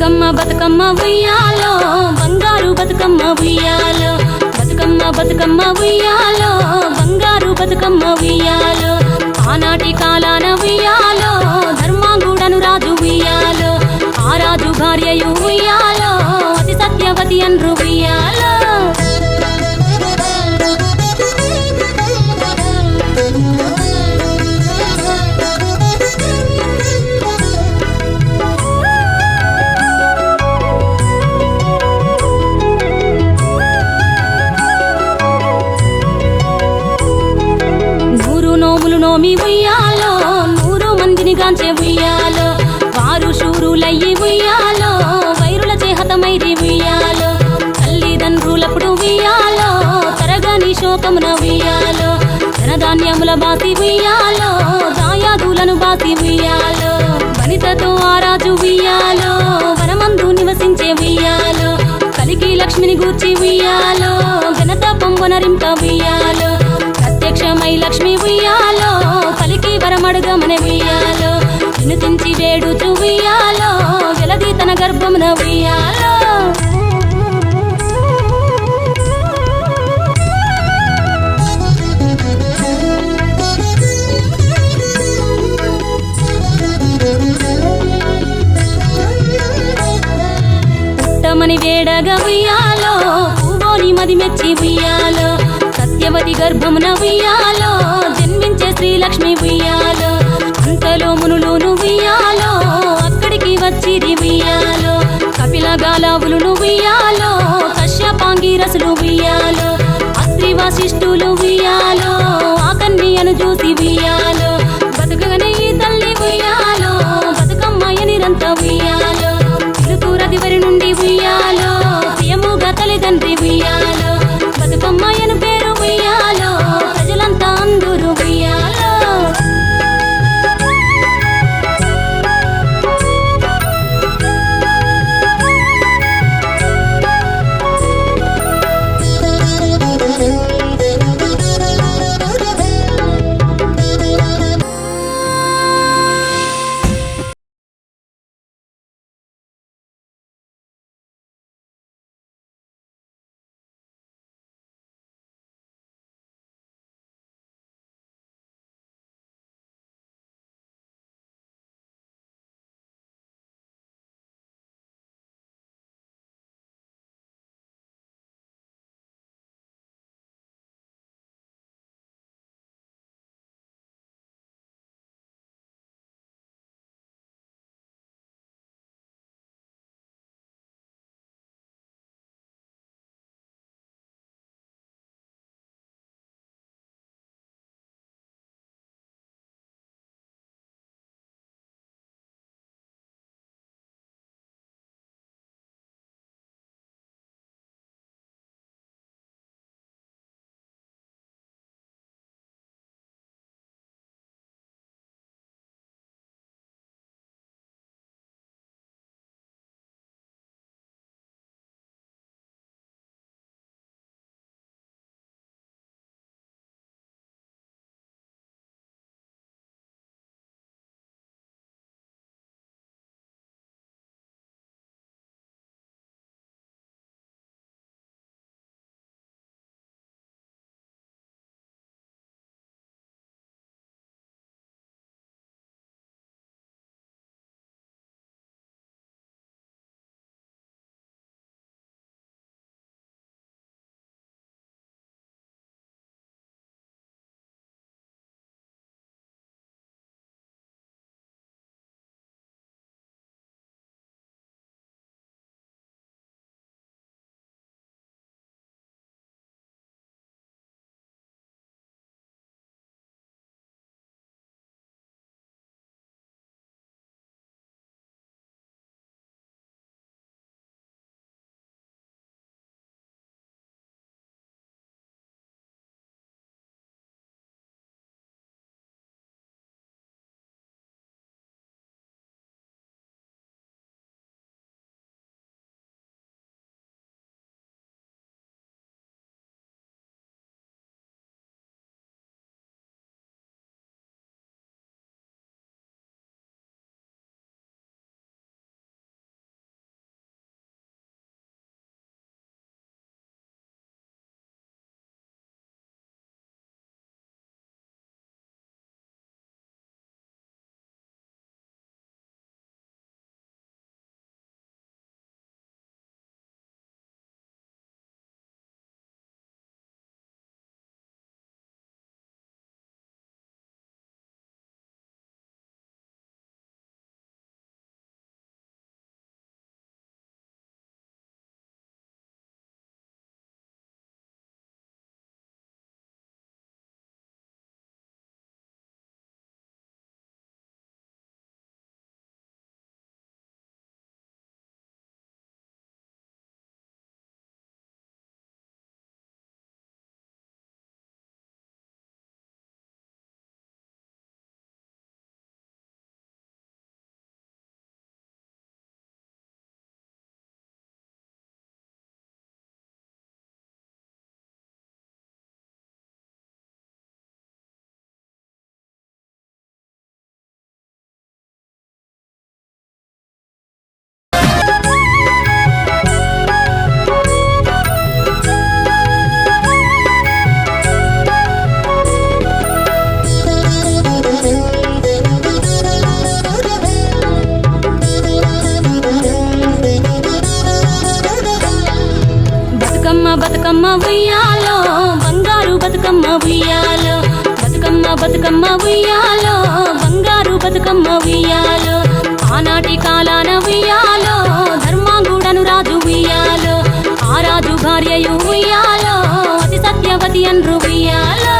బతుకమ్మ బతుకమ్మ ఉయ్యాలో బంగారు బతుకమ్మ ఉయ్యాలో బతుకమ్మ బతుకమ్మ ఉయ్యాలో బంగారు బతుకమ్మ ఉయ్యాలో ఆనాటి కాలాన ఉయ్యాలో ధర్మాంగుడను రాజు ఉయ్యాలో ఆ రాజు భార్యయు ఉయ్యాలో అతి సత్యవతి అన్రు ఉయ్యాలో నోమి ఉయ్యాలో 100 మందిని గాంచే ఉయ్యాలో వారు శూరులయ్యి ఉయ్యాలో వైరుల చేహతమైరి ఉయ్యాలో తల్లిదండ్రులప్పుడు ఉయ్యాలో తరగని శోకమున ఉయ్యాలో ధనధాన్యముల బాసి ఉయ్యాలో దాయాదులను బాసి ఉయ్యాలో వనితతో ఆరాజు ఉయ్యాలో వనమందు నివసించే ఉయ్యాలో కలికి లక్ష్మిని గూర్చి ఉయ్యాలో ఘనత పొంగునరింప ఉయ్యాలో ప్రత్యక్షమై లక్ష్మి ఉయ్యాలో పలికి వరమడుగమన ఉయ్యాలో వినుతించి వేడుచు ఉయ్యాలో వెలది తన గర్భమున ఉయ్యాలో పుట్టమని వేడగా ఉయ్యాలో పువ్వోని మది మెచ్చి ఉయ్యాలో సత్యవతి గర్భమున ఉయ్యాలో జన్మించే శ్రీలక్ష్మి ఉయ్యాలో అంతలో మునులును ఉయ్యాలో అక్కడికి వచ్చిరి ఉయ్యాలో కపిల గాలావులు ఉయ్యాలో కశ్యపాంగిరసులు ఉయ్యాలో అత్రి వశిష్ఠులు ఉయ్యాలో ఆ కన్యను చూసి ఉయ్యాలో బతుకగనే ఈ తల్లి ఉయ్యాలో బతుకమ్మాయ నిరంత ఉయ్యాలో తిరుతూరది వరి నుండి ఉయ్యాలో ప్రియముగా తల్లిదండ్రి ఉయ్యాలో బతుకమ్మాయను పేరు ఉయ్యాలో ప్రజలంతా అందరూ ఉయ్యాలో బతుకమ్మ ఉయ్యాలో బంగారు బతుకమ్మ ఉయ్యాలో బతుకమ్మ బతుకమ్మ ఉయ్యాలో బంగారు బతుకమ్మ ఉయ్యాలో ఆనాటి కాలాన ఉయ్యాలో ధర్మాంగుడను రాజు ఉయ్యాలో ఆ రాజు భార్యయు ఉయ్యాలో అతి సత్యవతి అన్రు ఉయ్యాలో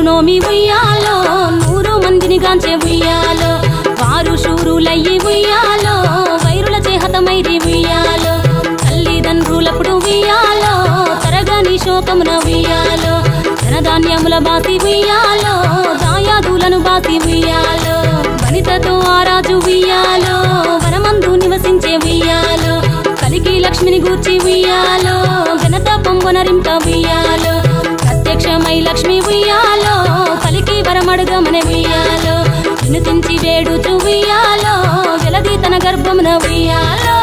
నోమి ఉయ్యాలో 100 మందిని గాంచే ఉయ్యాలో వారు శూరులయ్యి ఉయ్యాలో వైరుల చేహతమైరి ఉయ్యాలో తల్లిదండ్రులప్పుడు ఉయ్యాలో తరగని శోకమున ఉయ్యాలో ధనధాన్యముల బాసి ఉయ్యాలో దాయాదులను బాసి ఉయ్యాలో వనితతో ఆ రాజు ఉయ్యాలో వనమందు నివసించే ఉయ్యాలో కలికి లక్ష్మిని గూర్చి ఉయ్యాలో ఘనత పొంగునరింప ఉయ్యాలో ప్రత్యక్షమై లక్ష్మి ఉయ్యాలో పలికి వరమడుగమన ఉయ్యాలో వినుతించి వేడుచు ఉయ్యాలో జలది తన గర్భమున ఉయ్యాలో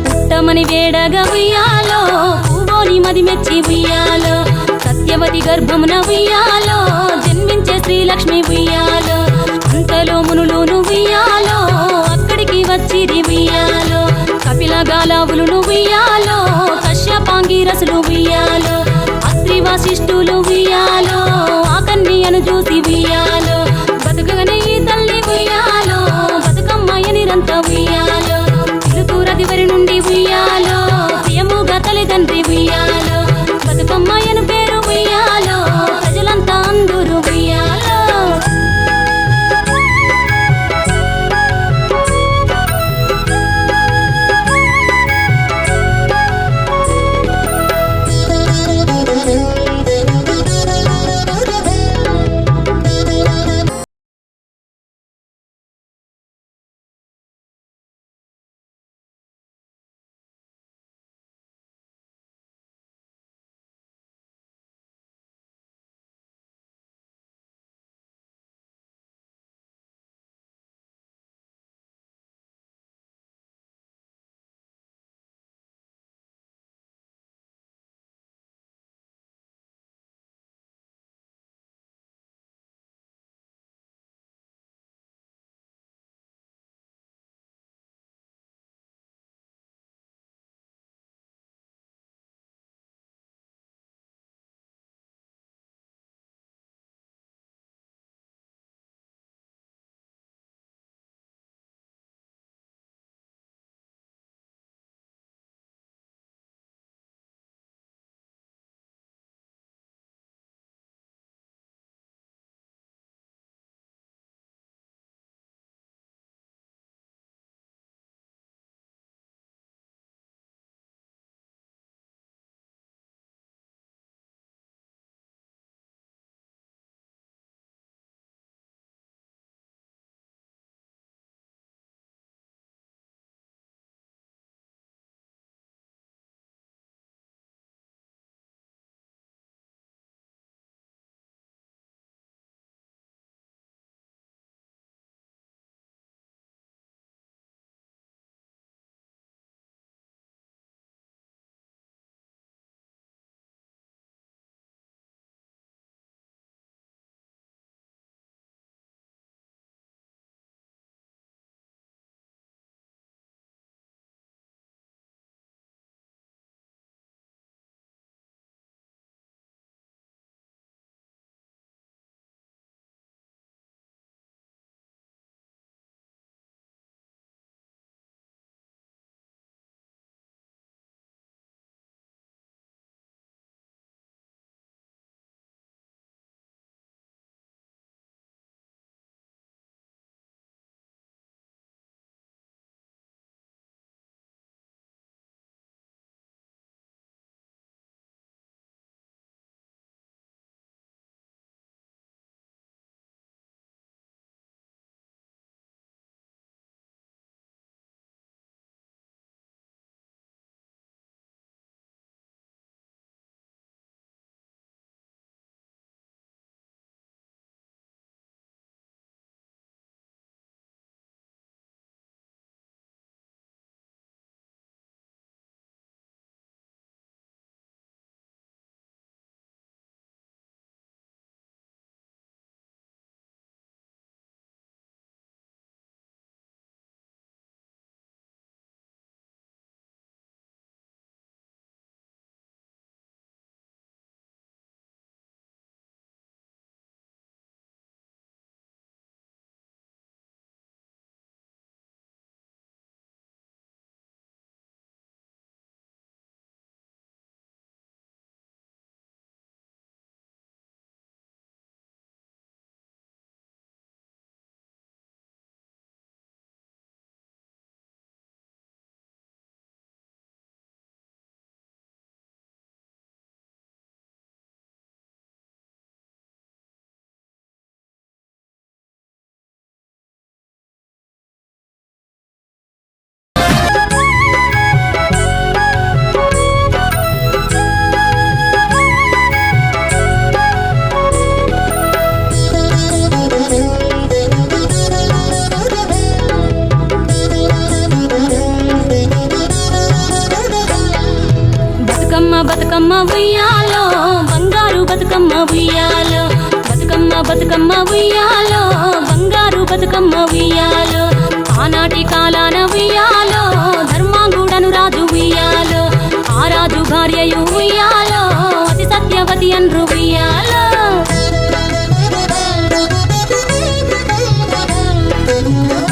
పుట్టమని వేడగా ఉయ్యాలో పూవోని మది మెచ్చి ఉయ్యాలో సత్యవతి గర్భమున ఉయ్యాలో జన్మించే శ్రీలక్ష్మి ఉయ్యాలో అంతలో మునులును ఉయ్యాలో అక్కడికి వచ్చిరి ఉయ్యాలో కపిల గాలావులును ఉయ్యాలో కశ్యపాంగిరసులు ఉయ్యాలో అత్రి వశిష్ఠులు ఉయ్యాలో ఆ కన్యను చూసి ఉయ్యాలో బతుకగనే ఈ తల్లి ఉయ్యాలో బతుకమ్మయ్య నిరంత ఉయ్యాలో చిలుకూరదివరి నుండి ఉయ్యాలో ప్రియముగా తల్లిదండ్రి ఉయ్యాలో బతుకమ్మయ్యను పేరు ఉయ్యాలో ప్రజలంతా అందరూ ఉయ్యాలో ఉయ్యాలో బంగారు బతుకమ్మ ఉయ్యాలో బతుకమ్మ బతుకమ్మ ఉయ్యాలో బంగారు బతుకమ్మ ఉయ్యాలో ఆనాటి కాలాన ఉయ్యాలో